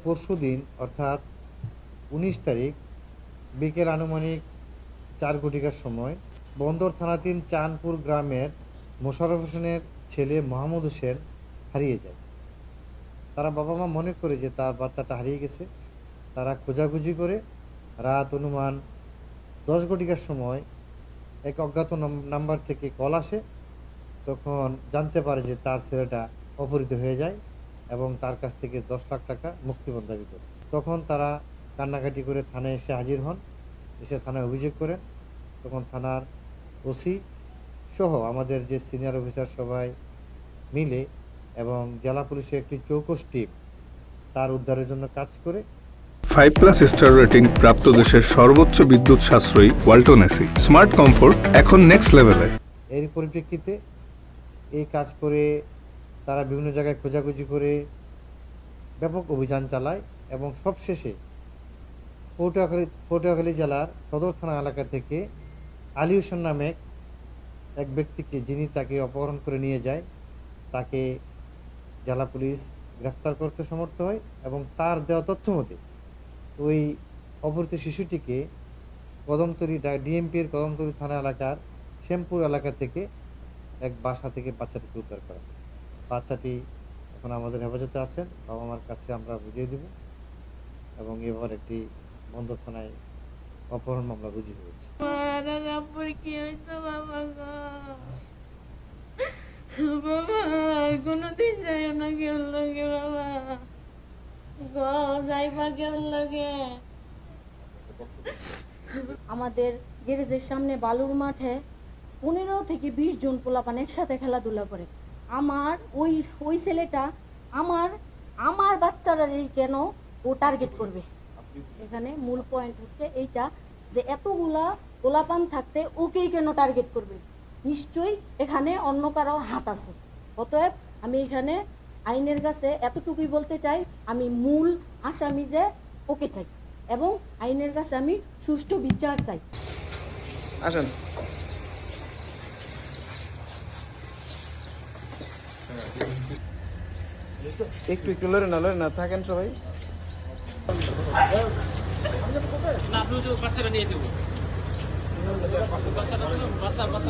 পরশুদিন অর্থাৎ 19 তারিখ বিকেল আনুমানিক 4 ঘটিকার সময় বন্দর থানাধীন চাঁদপুর গ্রামের মোশাররফ হোসেনের ছেলে মোহাম্মদ হোসেন হারিয়ে যায়। তারা বাবা মা মনে করে যে তার বাচ্চাটা হারিয়ে গেছে। তারা খোঁজাখুঁজি করে রাত অনুমান 10 ঘটিকার সময় এক অজ্ঞাত নাম্বার থেকে কল আসে। তখন জানতে পারে যে তার ছেলেটা অপহৃত হয়ে যায় এবং তার কাছ থেকে 10 লাখ টাকা মুক্তিপণ দাবি করে। তখন তারা কান্নাকাটি করে থানায় এসে হাজির হন, এসে থানায় অভিযোগ করেন। তখন থানার ওসি সহ আমাদের যে সিনিয়র অফিসার সবাই মিলে এবং জেলা পুলিশের একটি চৌকস টিম তার উদ্ধারের জন্য কাজ করে। 5+ স্টার রেটিং প্রাপ্ত দেশের সর্বোচ্চ বিদ্যুৎ সাশ্রয়ী ওয়ালটন এসি স্মার্ট কমফোর্ট এখন নেক্সট লেভেলে। এর পরিপ্রেক্ষিতে এই কাজ করে তারা বিভিন্ন জায়গায় খোঁজাখুঁজি করে ব্যাপক অভিযান চালায় এবং সবশেষে পটুয়াখালী জেলার সদর থানা এলাকা থেকে আলী হোসেন নামে এক ব্যক্তিকে, যিনি তাকে অপহরণ করে নিয়ে যায়, তাকে জেলা পুলিশ গ্রেফতার করতে সমর্থ হয় এবং তার দেওয়া তথ্য মতে ওই অপহৃত শিশুটিকে কদমতলী ডিএমপির কদমতলী থানা এলাকার শ্যামপুর এলাকা থেকে এক বাসা থেকে বাচ্চাটিকে উদ্ধার করা। বাচ্চাটি এখন আমাদের হেফাজতে আছেন, বাবা মার কাছে আমরা বুঝিয়ে দেব এবং এবার একটি বন্দর থানায় অপহরণ মামলা রুজু হয়েছে। আমাদের গ্যারেজের সামনে বালুর মাঠে 15 থেকে 20 জন পোলাপান একসাথে খেলাধুলা করে। আমার ওই ছেলেটা আমার বাচ্চারাই কেন ও টার্গেট করবে? এখানে মূল পয়েন্ট হচ্ছে এইটা যে এতগুলা পোলাপান থাকতে ওকেই কেন টার্গেট করবে? নিশ্চয়ই এখানে অন্য কারো হাত আছে। অতএব আমি এখানে আইনের কাছে এতটুকুই বলতে চাই, আমি মূল আসামি যে ওকে চাই এবং আইনের কাছে আমি সুষ্ঠু বিচার চাই। আসেন। একটু একটু লড়ে না থাকেন সবাই। বাচ্চাটা নিয়ে দেবো, বাচ্চা